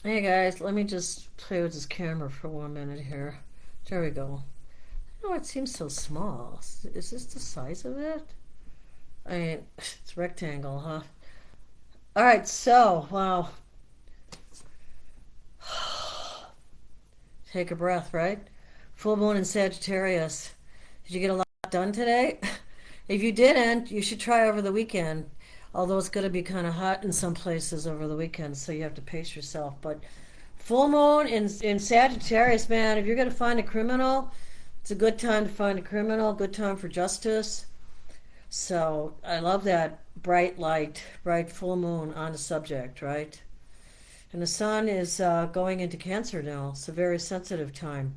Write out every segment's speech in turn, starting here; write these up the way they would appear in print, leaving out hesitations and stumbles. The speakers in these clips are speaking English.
Hey guys, let me just play with this camera for 1 minute here. There we go. Oh, it seems so small. Is this the size of it? I mean, it's rectangle, huh? All right, so, wow. Take a breath, right? Full moon in Sagittarius. Did you get a lot done today? If you didn't, you should try over the weekend. Although it's going to be kind of hot in some places over the weekend, so you have to pace yourself. But full moon in Sagittarius, man, if you're going to find a criminal, it's a good time to find a criminal, good time for justice. So I love that bright light, bright full moon on the subject, right? And the sun is going into Cancer now. It's a very sensitive time,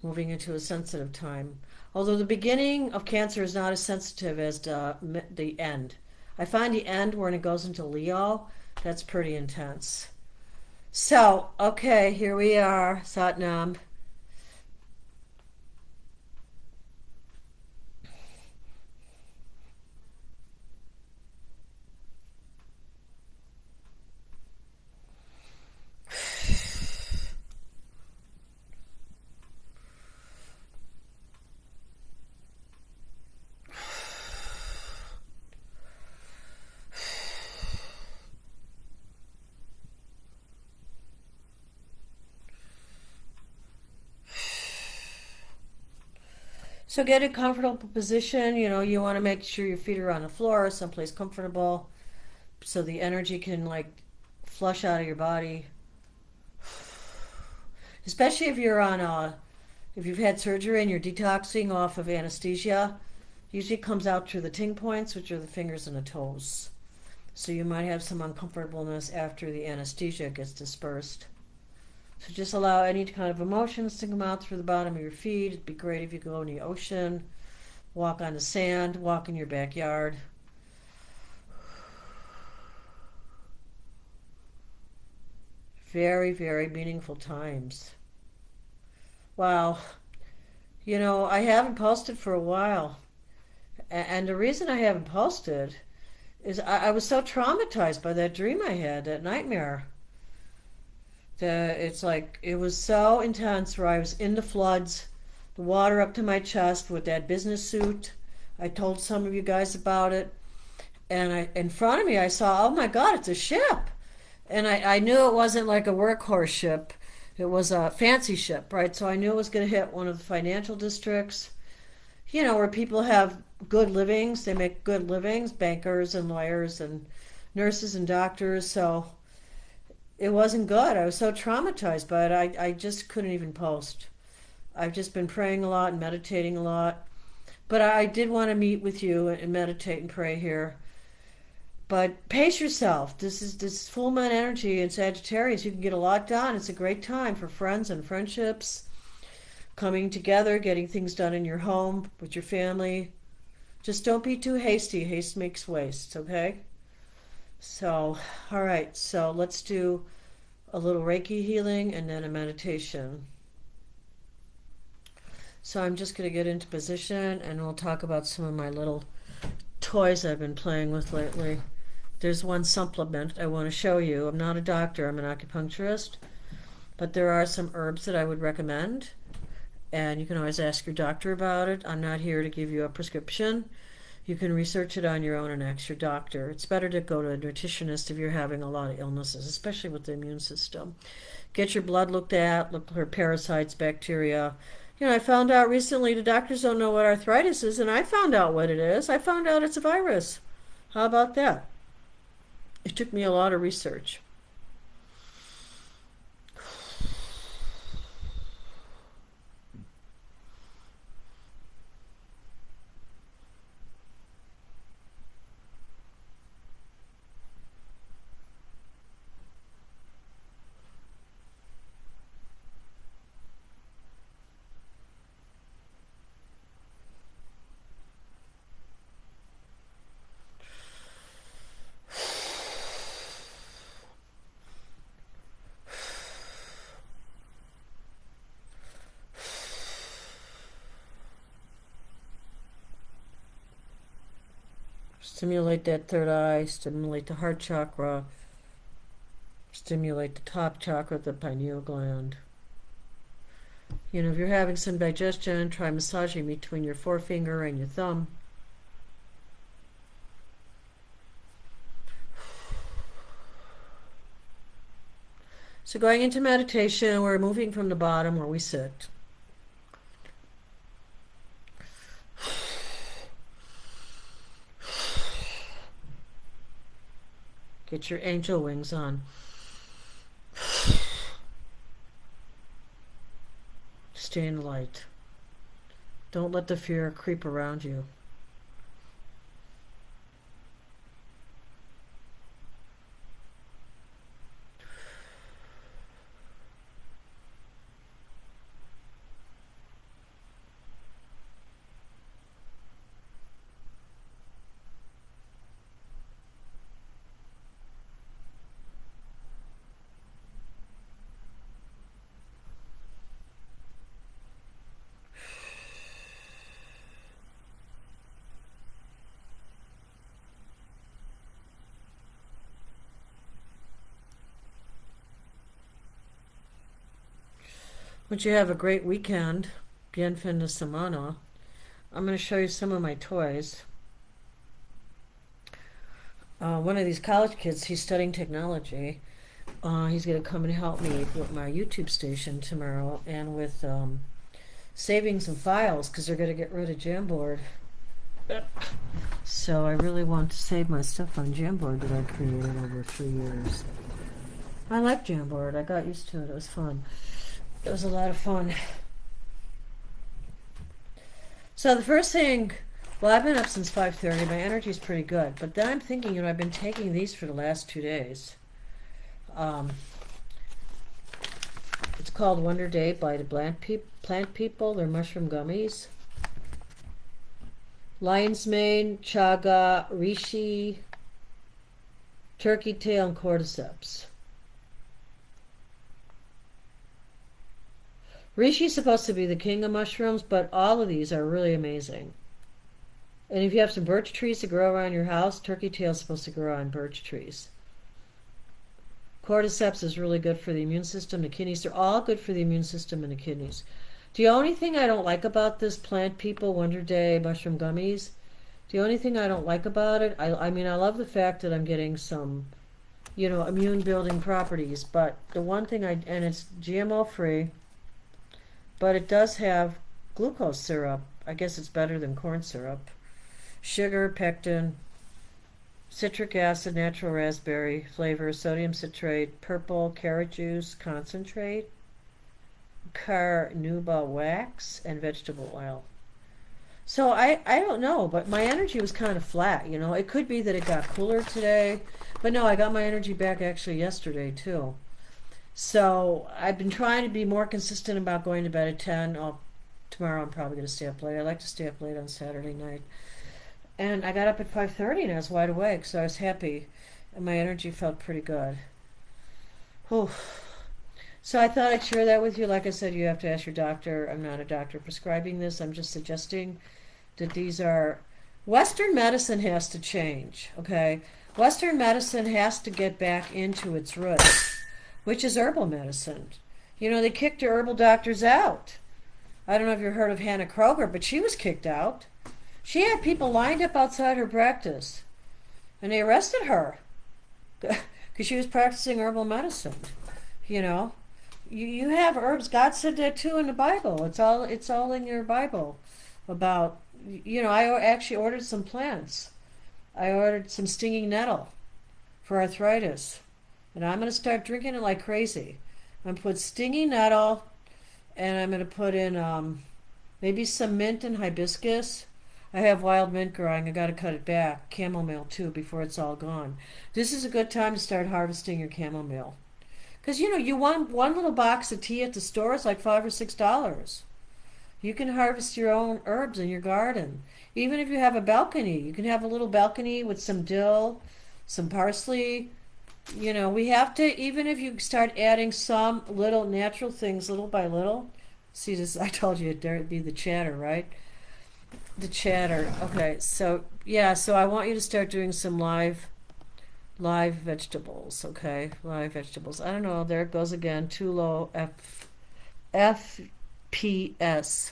moving into a sensitive time. Although the beginning of Cancer is not as sensitive as the end. I find the end when it goes into Leo, that's pretty intense. So, okay, here we are, Satnam. So get a comfortable position. You know, you want to make sure your feet are on the floor, someplace comfortable, so the energy can like flush out of your body. Especially if you're on if you've had surgery and you're detoxing off of anesthesia, usually it comes out through the ting points, which are the fingers and the toes. So you might have some uncomfortableness after the anesthesia gets dispersed. So just allow any kind of emotions to come out through the bottom of your feet. It'd be great if you go in the ocean, walk on the sand, walk in your backyard. Very, very meaningful times. Wow. You know, I haven't posted for a while. And the reason I haven't posted is I was so traumatized by that dream I had, that nightmare. It's like, it was so intense where I was in the floods, the water up to my chest with that business suit. I told some of you guys about it. And in front of me, I saw, oh my God, it's a ship. And I knew it wasn't like a workhorse ship. It was a fancy ship, right? So I knew it was going to hit one of the financial districts, you know, where people have good livings. They make good livings, bankers and lawyers and nurses and doctors. So it wasn't good. I was so traumatized by it. I just couldn't even post. I've just been praying a lot and meditating a lot. But I did want to meet with you and meditate and pray here. But pace yourself. This full moon energy in Sagittarius. You can get a lot done. It's a great time for friends and friendships, coming together, getting things done in your home with your family. Just don't be too hasty. Haste makes waste, okay? So, all right. So let's do a little Reiki healing and then a meditation. So I'm just going to get into position and we'll talk about some of my little toys I've been playing with lately. There's one supplement I want to show you. I'm not a doctor, I'm an acupuncturist, but there are some herbs that I would recommend, and you can always ask your doctor about it. I'm not here to give you a prescription. You can research it on your own and ask your doctor. It's better to go to a nutritionist if you're having a lot of illnesses, especially with the immune system. Get your blood looked at, look for parasites, bacteria. You know, I found out recently the doctors don't know what arthritis is, and I found out what it is. I found out it's a virus. How about that? It took me a lot of research. Stimulate that third eye, stimulate the heart chakra, stimulate the top chakra, the pineal gland. You know, if you're having some digestion, try massaging between your forefinger and your thumb. So going into meditation, we're moving from the bottom where we sit. Get your angel wings on. Stay in the light. Don't let the fear creep around you. Would you have a great weekend? Bien fin de semana. I'm going to show you some of my toys. One of these college kids, he's studying technology. He's going to come and help me with my YouTube station tomorrow and with saving some files because they're going to get rid of Jamboard. So I really want to save my stuff on Jamboard that I created over 3 years. I like Jamboard. I got used to it. It was fun. It was a lot of fun. So the first thing, well, I've been up since 5:30. My energy's pretty good. But then I'm thinking, you know, I've been taking these for the last 2 days. It's called Wonder Day by the Plant People. They're mushroom gummies. Lion's mane, chaga, reishi, turkey tail, and cordyceps. Reishi is supposed to be the king of mushrooms, but all of these are really amazing. And if you have some birch trees to grow around your house, turkey tail is supposed to grow on birch trees. Cordyceps is really good for the immune system, the kidneys. They're all good for the immune system and the kidneys. The only thing I don't like about this Plant People Wonder Day mushroom gummies, the only thing I don't like about it, I mean, I love the fact that I'm getting some, you know, immune building properties, but the one thing and it's GMO free, but it does have glucose syrup. I guess it's better than corn syrup. Sugar, pectin, citric acid, natural raspberry flavor, sodium citrate, purple carrot juice concentrate, carnauba wax, and vegetable oil. So I don't know, but my energy was kind of flat, you know. It could be that it got cooler today, but no, I got my energy back actually yesterday too. So I've been trying to be more consistent about going to bed at 10. Tomorrow I'm probably going to stay up late. I like to stay up late on Saturday night. And I got up at 5:30 and I was wide awake, so I was happy. And my energy felt pretty good. Whew. So I thought I'd share that with you. Like I said, you have to ask your doctor. I'm not a doctor prescribing this. I'm just suggesting that these are... Western medicine has to change, okay? Western medicine has to get back into its roots, which is herbal medicine. You know, they kicked the herbal doctors out. I don't know if you've heard of Hannah Kroger, but she was kicked out. She had people lined up outside her practice, and they arrested her because she was practicing herbal medicine. You know, you have herbs. God said that too in the Bible. It's all in your Bible about. You know, I actually ordered some plants. I ordered some stinging nettle for arthritis. And I'm going to start drinking it like crazy. I'm going to put stinging nettle, and I'm going to put in maybe some mint and hibiscus. I have wild mint growing. I got to cut it back. Chamomile too before it's all gone. This is a good time to start harvesting your chamomile. Because, you know, you want one little box of tea at the store is like $5 or $6. You can harvest your own herbs in your garden. Even if you have a balcony, you can have a little balcony with some dill, some parsley. You know, we have to, even if you start adding some little natural things little by little. See this, I told you it'd be the chatter, right? The chatter. Okay, so yeah, so I want you to start doing some live Live vegetables, okay? Live vegetables. I don't know. There it goes again. Too low. FPS.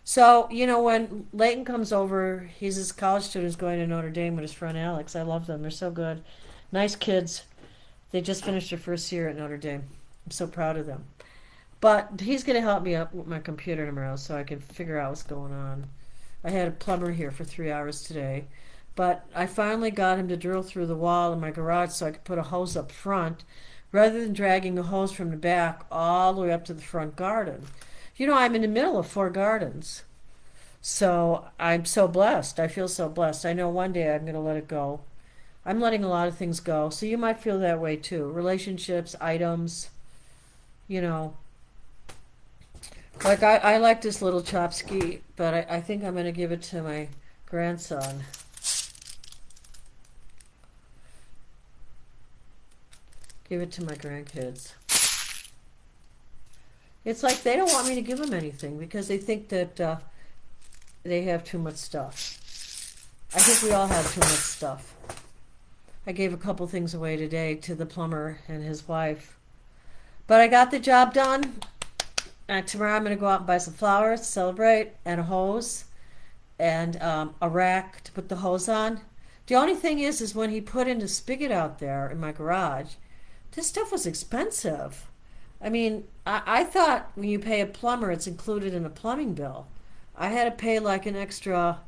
So, when Leighton comes over, he's his college student who's going to Notre Dame with his friend Alex. I love them. They're so good. Nice kids. They just finished their first year at Notre Dame. I'm so proud of them. But he's going to help me up with my computer tomorrow so I can figure out what's going on. I had a plumber here for 3 hours today. But I finally got him to drill through the wall in my garage so I could put a hose up front rather than dragging the hose from the back all the way up to the front garden. I'm in the middle of 4 gardens. So I'm so blessed. I feel so blessed. I know one day I'm going to let it go. I'm letting a lot of things go. So you might feel that way too. Relationships, items, you know. Like I like this little chopski, but I think I'm going to give it to my grandson. Give it to my grandkids. It's like they don't want me to give them anything because they think that they have too much stuff. I think we all have too much stuff. I gave a couple things away today to the plumber and his wife. But I got the job done. And tomorrow I'm going to go out and buy some flowers to celebrate and a hose and a rack to put the hose on. The only thing is when he put in the spigot out there in my garage, this stuff was expensive. I mean, I thought when you pay a plumber, it's included in a plumbing bill. I had to pay like an extra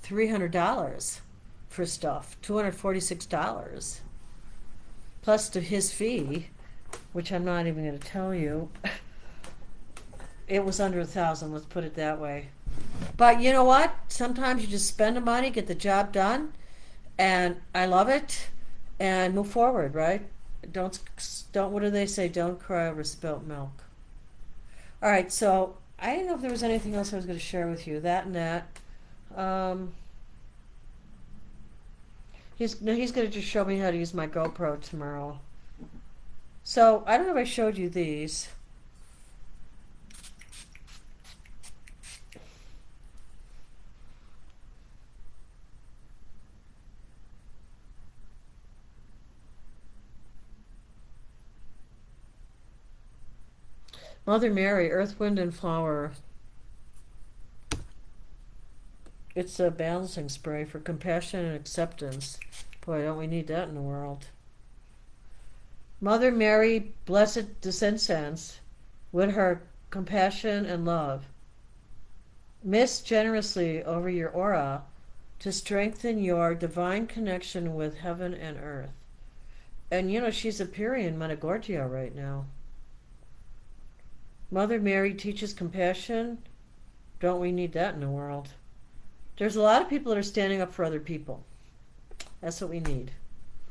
$300 for stuff, $246, plus to his fee, which I'm not even going to tell you. It was under 1,000. Let's put it that way. But you know what? Sometimes you just spend the money, get the job done, and I love it, and move forward, right? Don't. What do they say? Don't cry over spilt milk. All right. So I didn't know if there was anything else I was going to share with you. That and that. He's going to just show me how to use my GoPro tomorrow. So I don't know if I showed you these. Mother Mary, Earth, Wind, and Flower. It's a balancing spray for compassion and acceptance. Boy, don't we need that in the world. Mother Mary, blessed descendants, with her compassion and love, mist generously over your aura to strengthen your divine connection with heaven and earth. And she's appearing in Medjugorje right now. Mother Mary teaches compassion. Don't we need that in the world? There's a lot of people that are standing up for other people. That's what we need.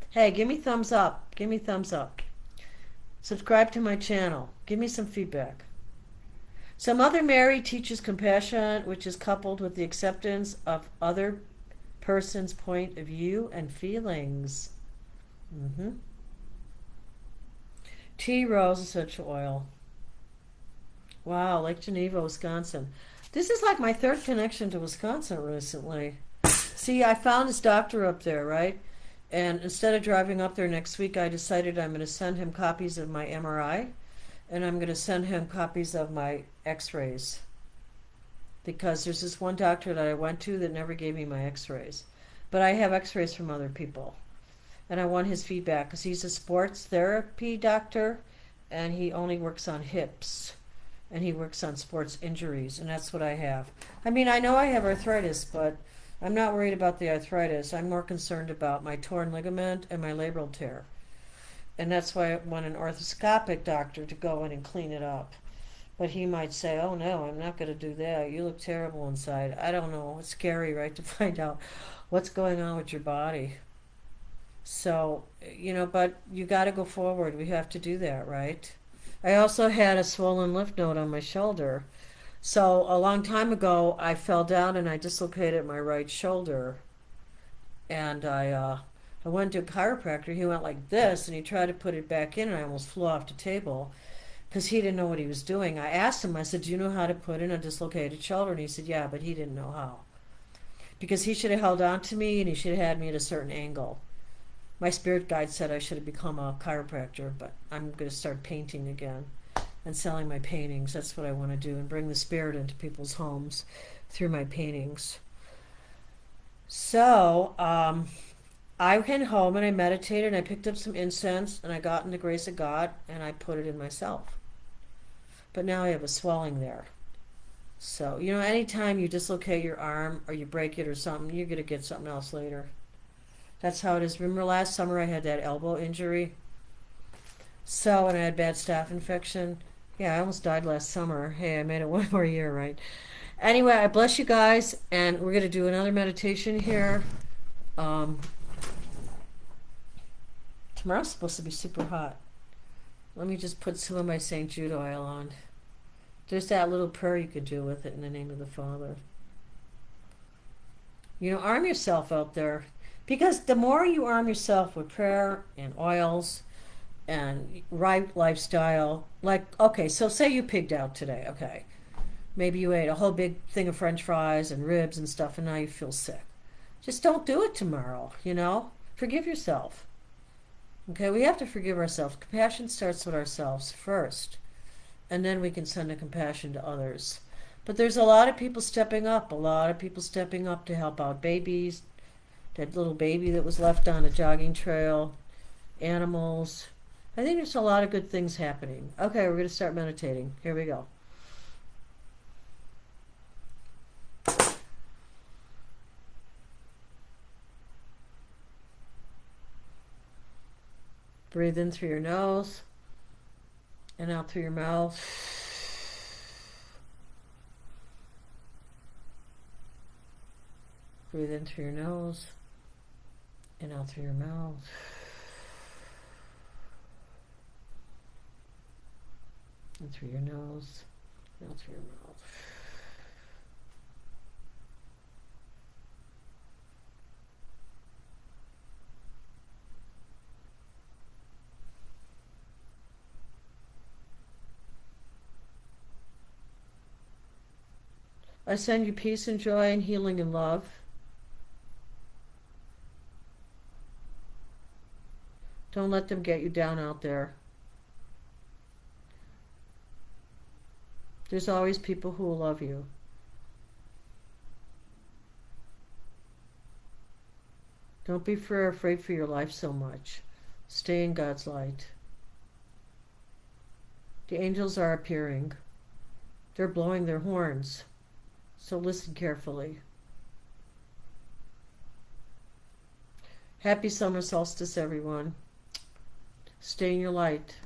Hey, give me thumbs up. Give me thumbs up. Subscribe to my channel. Give me some feedback. So Mother Mary teaches compassion, which is coupled with the acceptance of other person's point of view and feelings. Tea rose essential oil. Wow, Lake Geneva, Wisconsin. This is like my third connection to Wisconsin recently. See, I found this doctor up there, right? And instead of driving up there next week, I decided I'm going to send him copies of my MRI, and I'm going to send him copies of my x-rays. Because there's this one doctor that I went to that never gave me my x-rays. But I have x-rays from other people. And I want his feedback because he's a sports therapy doctor, and he only works on hips. And he works on sports injuries, and that's what I have. I mean, I know I have arthritis, but I'm not worried about the arthritis. I'm more concerned about my torn ligament and my labral tear. And that's why I want an orthoscopic doctor to go in and clean it up. But he might say, oh no, I'm not going to do that. You look terrible inside. I don't know. It's scary, right, to find out what's going on with your body. So, but you got to go forward. We have to do that, right? I also had a swollen lymph node on my shoulder. So a long time ago, I fell down and I dislocated my right shoulder. And I went to a chiropractor. He went like this, and he tried to put it back in, and I almost flew off the table because he didn't know what he was doing. I asked him, I said, do you know how to put in a dislocated shoulder? And he said, yeah, but he didn't know how. Because he should have held on to me, and he should have had me at a certain angle. My spirit guide said I should have become a chiropractor, but I'm going to start painting again and selling my paintings. That's what I want to do, and bring the spirit into people's homes through my paintings. So, I went home and I meditated and I picked up some incense and I got in the grace of God and I put it in myself. But now I have a swelling there. So, anytime you dislocate your arm or you break it or something, you're going to get something else later. That's how it is. Remember last summer I had that elbow injury? So, and I had bad staph infection. Yeah, I almost died last summer. Hey, I made it one more year, right? Anyway, I bless you guys, and we're going to do another meditation here. Tomorrow's supposed to be super hot. Let me just put some of my St. Jude oil on. There's that little prayer you could do with it in the name of the Father. Arm yourself out there. Because the more you arm yourself with prayer and oils and right lifestyle, like, okay, so say you pigged out today, okay. Maybe you ate a whole big thing of French fries and ribs and stuff and now you feel sick. Just don't do it tomorrow, Forgive yourself. Okay, we have to forgive ourselves. Compassion starts with ourselves first. And then we can send a compassion to others. But there's a lot of people stepping up. To help out babies. That little baby that was left on a jogging trail. Animals. I think there's a lot of good things happening. Okay, we're going to start meditating. Here we go. Breathe in through your nose and out through your mouth. Breathe in through your nose and out through your mouth. In through your nose and out through your mouth. I send you peace and joy and healing and love. Don't let them get you down out there. There's always people who will love you. Don't be afraid for your life so much. Stay in God's light. The angels are appearing. They're blowing their horns. So listen carefully. Happy summer solstice, everyone. Stay in your light.